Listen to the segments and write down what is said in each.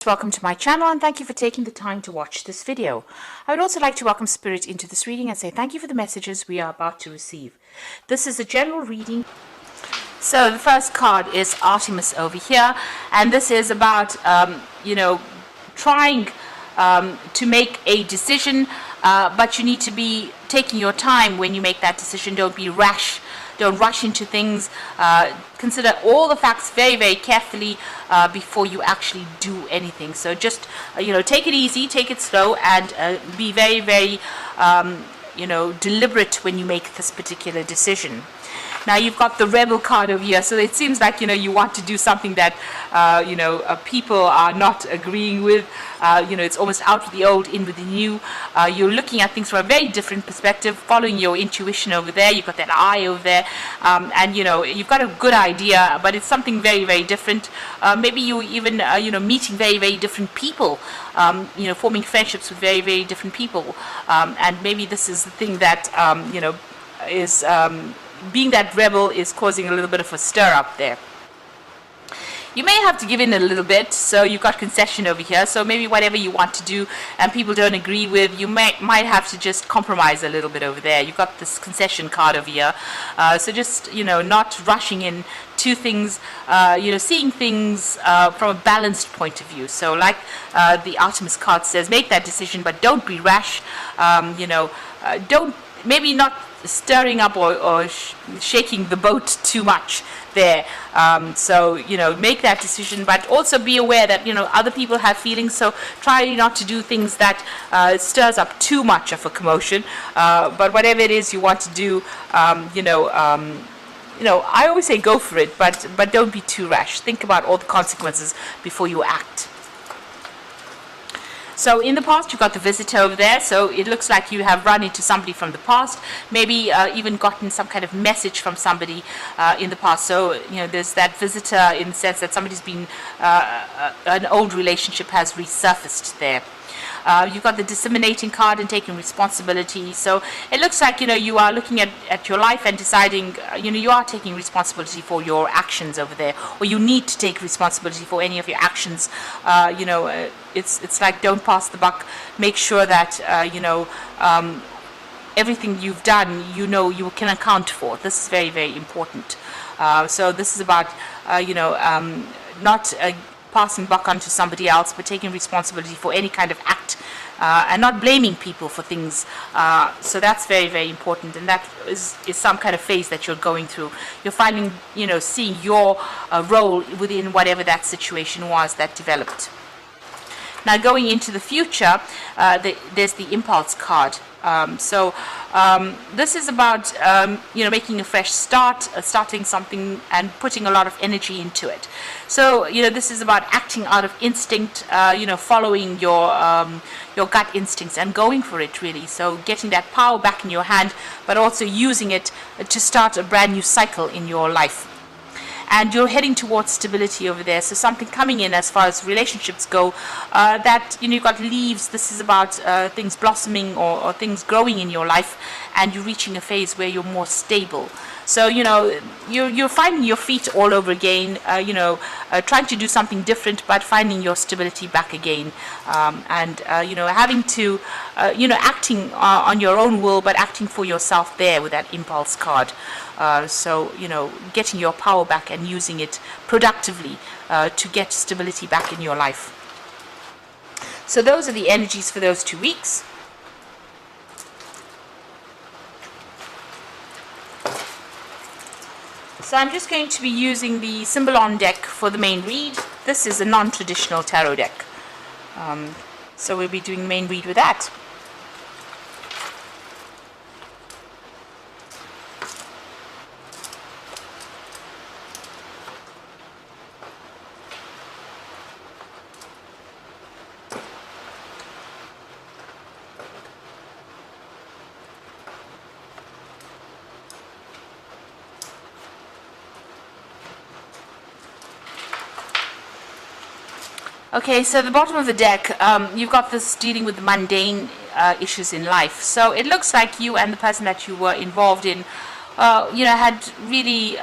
Welcome to my channel and thank you for taking the time to watch this video. I would also like to welcome Spirit into this reading and say thank you for the messages we are about to receive. This is a general reading. So the first card is Artemis over here, and this is about trying to make a decision, but you need to be taking your time when you make that decision. Don't be rash. Don't rush into things. Consider all the facts very, very carefully before you actually do anything. So just, take it easy, take it slow, and be very, very, deliberate when you make this particular decision. Now you've got the Rebel card over here, so it seems like you want to do something that people are not agreeing with. It's almost out with the old, in with the new. You're looking at things from a very different perspective, following your intuition over there. You've got that eye over there, and you've got a good idea, but it's something very, very different. Maybe you even meeting very, very different people, forming friendships with very, very different people, and maybe this is the thing that is being that rebel is causing a little bit of a stir up there. You may have to give in a little bit, so you've got concession over here. So maybe whatever you want to do and people don't agree with, you might have to just compromise a little bit over there. You've got this concession card over here. So just, not rushing in to things, seeing things from a balanced point of view. So like the Artemis card says, make that decision, but don't be rash. Don't, maybe not stirring up or shaking the boat too much there. Make that decision, but also be aware that other people have feelings, so try not to do things that stirs up too much of a commotion, but whatever it is you want to do, I always say go for it, but don't be too rash. Think about all the consequences before you act. So in the past, you've got the visitor over there. So it looks like you have run into somebody from the past, maybe even gotten some kind of message from somebody in the past. So, there's that visitor in the sense that somebody's been, an old relationship has resurfaced there. You've got the disseminating card and taking responsibility. So it looks like, you are looking at your life and deciding, you are taking responsibility for your actions over there, or you need to take responsibility for any of your actions. It's like don't pass the buck. Make sure that, everything you've done, you can account for. This is very, very important. So this is about, not passing buck onto somebody else, but taking responsibility for any kind of act, and not blaming people for things. So that's very, very important, and that is some kind of phase that you're going through. You're finding, seeing your role within whatever that situation was that developed. Now going into the future, there's the impulse card. This is about making a fresh start, starting something and putting a lot of energy into it. So this is about acting out of instinct, following your gut instincts and going for it, really. So getting that power back in your hand, but also using it to start a brand new cycle in your life. And you're heading towards stability over there. So something coming in as far as relationships go, that, you've got leaves. This is about things blossoming or things growing in your life, and you're reaching a phase where you're more stable. So, you're finding your feet all over again, trying to do something different, but finding your stability back again. Having to, acting on your own will, but acting for yourself there with that impulse card. Getting your power back and using it productively to get stability back in your life. So those are the energies for those 2 weeks. So I'm just going to be using the Symbolon deck for the main read. This is a non-traditional tarot deck. So we'll be doing the main read with that. Okay, so the bottom of the deck, you've got this dealing with the mundane issues in life. So it looks like you and the person that you were involved in, had really,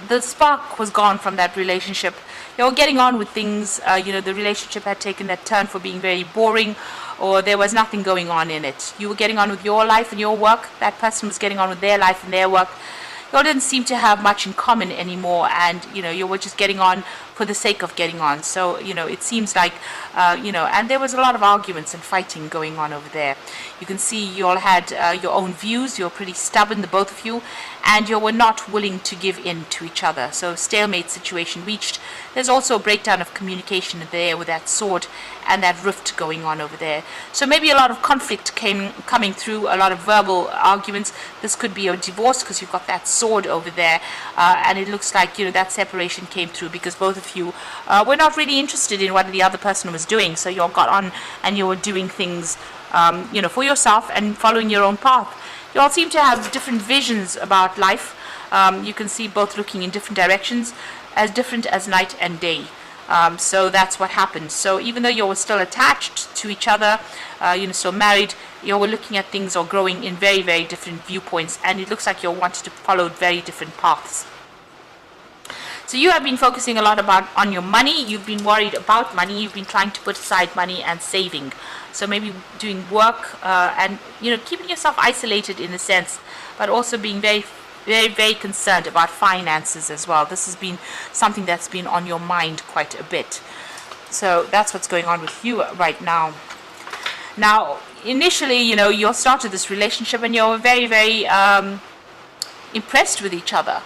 the spark was gone from that relationship. you're getting on with things. The relationship had taken that turn for being very boring, or there was nothing going on in it. You were getting on with your life and your work. That person was getting on with their life and their work. You all didn't seem to have much in common anymore, and you were just getting on for the sake of getting on. So it seems like and there was a lot of arguments and fighting going on over there. You can see you all had your own views. You're pretty stubborn, the both of you, and you were not willing to give in to each other. So stalemate situation reached. There's also a breakdown of communication there with that sword and that rift going on over there. So maybe a lot of conflict coming through, a lot of verbal arguments. This could be a divorce because you've got that sword over there, and it looks like that separation came through because both of you were not really interested in what the other person was doing. So you all got on and you were doing things for yourself and following your own path. You all seem to have different visions about life. You can see both looking in different directions, as different as night and day. So that's what happened. So even though you were still attached to each other, still married, you were looking at things or growing in very, very different viewpoints, and it looks like you wanted to follow very different paths. So you have been focusing a lot on your money. You've been worried about money. You've been trying to put aside money and saving. So maybe doing work and keeping yourself isolated in a sense, but also being very, very, very concerned about finances as well. This has been something that's been on your mind quite a bit. So that's what's going on with you right now. Now, initially, you started this relationship and you're very, very impressed with each other.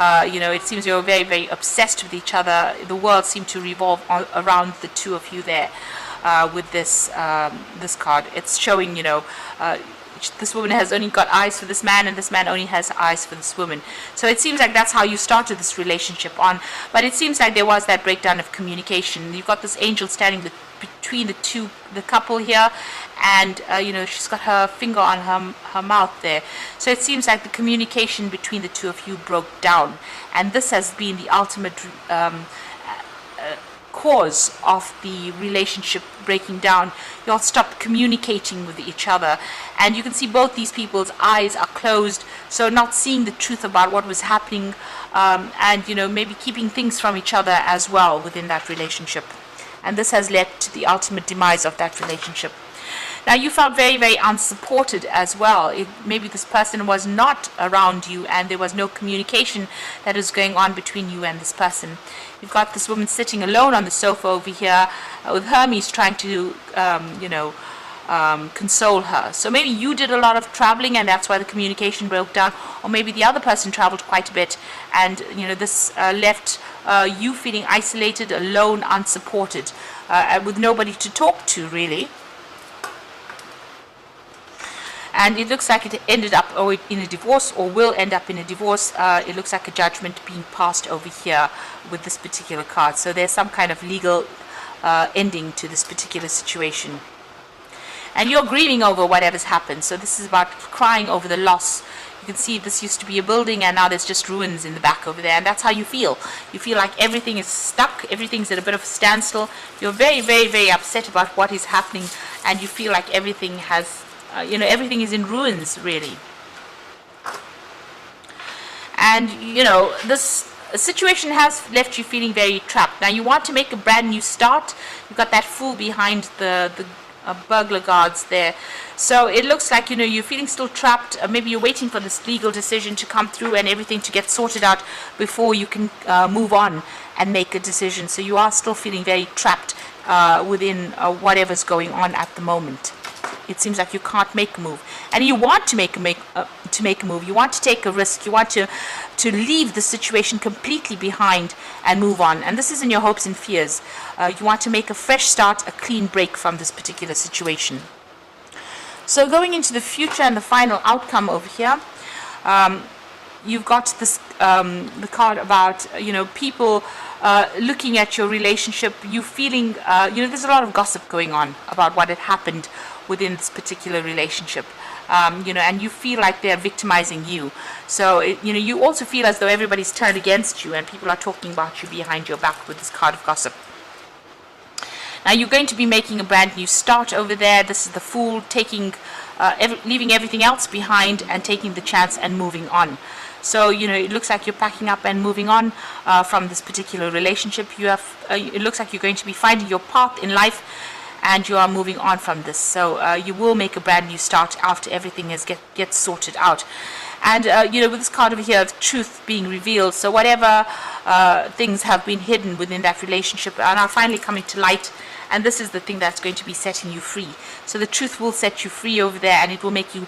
It seems you're very, very obsessed with each other. The world seemed to revolve around the two of you there with this card. It's showing, this woman has only got eyes for this man, and this man only has eyes for this woman. So it seems like that's how you started this relationship on. But it seems like there was that breakdown of communication. You've got this angel standing between the couple here, and she's got her finger on her mouth there. So it seems like the communication between the two of you broke down, and this has been the ultimate cause of the relationship breaking down. You all stopped communicating with each other, and you can see both these people's eyes are closed, so not seeing the truth about what was happening, and maybe keeping things from each other as well within that relationship. And this has led to the ultimate demise of that relationship. Now, you felt very, very unsupported as well. Maybe this person was not around you and there was no communication that was going on between you and this person. You've got this woman sitting alone on the sofa over here with Hermes trying to, console her. So maybe you did a lot of traveling and that's why the communication broke down, or maybe the other person traveled quite a bit and this left you feeling isolated, alone, unsupported, with nobody to talk to really. And it looks like it ended up in a divorce, or will end up in a divorce. It looks like a judgment being passed over here with this particular card. So there's some kind of legal ending to this particular situation. And you're grieving over whatever's happened. So this is about crying over the loss. You can see this used to be a building and now there's just ruins in the back over there. And that's how you feel. You feel like everything is stuck. Everything's at a bit of a standstill. You're very, very, very upset about what is happening. And you feel like everything has, everything is in ruins, really. And, this situation has left you feeling very trapped. Now, you want to make a brand new start. You've got that fool behind the burglar guards there. So it looks like, you're feeling still trapped. Maybe you're waiting for this legal decision to come through and everything to get sorted out before you can move on and make a decision. So you are still feeling very trapped within whatever's going on at the moment. It seems like you can't make a move, and you want to make a move. You want to take a risk. You want to leave the situation completely behind and move on. And this is in your hopes and fears. You want to make a fresh start, a clean break from this particular situation. So going into the future and the final outcome over here, you've got this the card about people looking at your relationship. You feeling there's a lot of gossip going on about what had happened within this particular relationship, and you feel like they're victimizing you. So you also feel as though everybody's turned against you and people are talking about you behind your back with this card of gossip. Now you're going to be making a brand new start over there. This is the Fool, taking leaving everything else behind and taking the chance and moving on. So, it looks like you're packing up and moving on from this particular relationship. It looks like you're going to be finding your path in life, and you are moving on from this. So you will make a brand new start after everything gets sorted out. And with this card over here, truth being revealed. So whatever things have been hidden within that relationship are now finally coming to light. And this is the thing that's going to be setting you free. So the truth will set you free over there, and it will make you,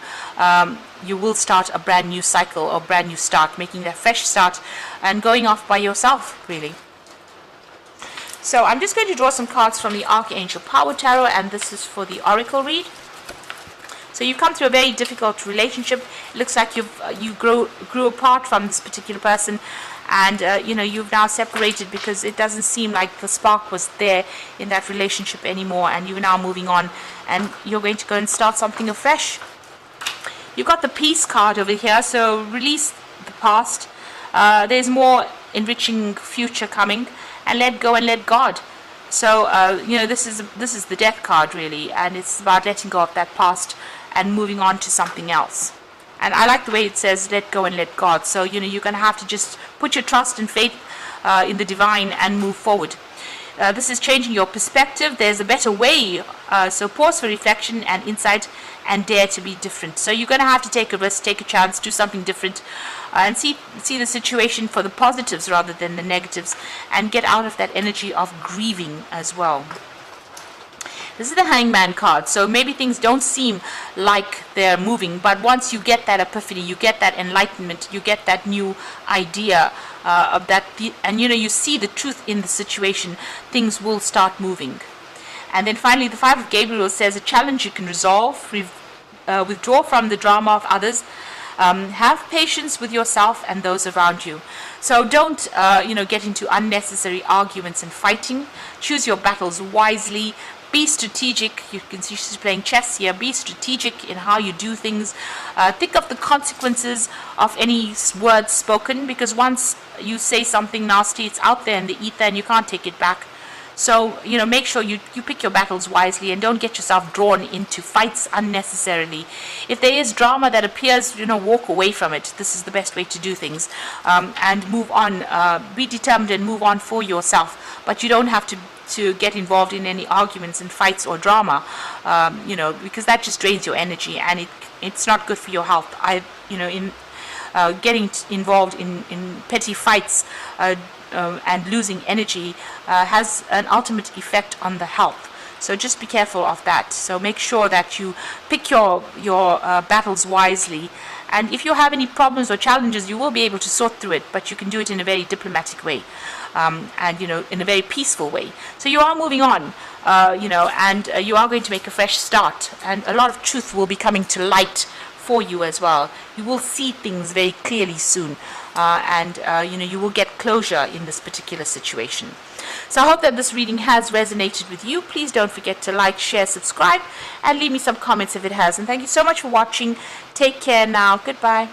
you will start a brand new cycle or brand new start, making that fresh start and going off by yourself, really. So I'm just going to draw some cards from the Archangel Power Tarot, and this is for the Oracle read. So you've come through a very difficult relationship. It looks like you grew apart from this particular person, and you've now separated because it doesn't seem like the spark was there in that relationship anymore, and you're now moving on, and you're going to go and start something afresh. You've got the Peace card over here, so release the past. There's more enriching future coming, and let go and let God. So this is the Death card, really, and it's about letting go of that past and moving on to something else. And I like the way it says let go and let God. So you're going to have to just put your trust and faith in the divine and move forward. This is changing your perspective. There's a better way. So pause for reflection and insight, and dare to be different. So you're going to have to take a risk, take a chance, do something different, and see the situation for the positives rather than the negatives, and get out of that energy of grieving as well. This is the Hangman card. So maybe things don't seem like they're moving, but once you get that epiphany, you get that enlightenment, you get that new idea of that, and you see the truth in the situation, things will start moving. And then finally, the Five of Gabriel says a challenge you can resolve, withdraw from the drama of others, have patience with yourself and those around you. So don't get into unnecessary arguments and fighting. Choose your battles wisely. Be strategic. You can see she's playing chess here. Be strategic in how you do things. Think of the consequences of any words spoken, because once you say something nasty, it's out there in the ether and you can't take it back. So, make sure you pick your battles wisely and don't get yourself drawn into fights unnecessarily. If there is drama that appears, walk away from it. This is the best way to do things, and move on. Be determined and move on for yourself. But you don't have to get involved in any arguments and fights or drama, because that just drains your energy, and it's not good for your health. Getting involved in petty fights and losing energy has an ultimate effect on the health. So just be careful of that. So make sure that you pick your battles wisely. And if you have any problems or challenges, you will be able to sort through it, but you can do it in a very diplomatic way, and in a very peaceful way. So you are moving on, and you are going to make a fresh start, and a lot of truth will be coming to light for you as well. You will see things very clearly soon, and you will get closure in this particular situation. So I hope that this reading has resonated with you. Please don't forget to like, share, subscribe, and leave me some comments if it has. And thank you so much for watching. Take care now. Goodbye.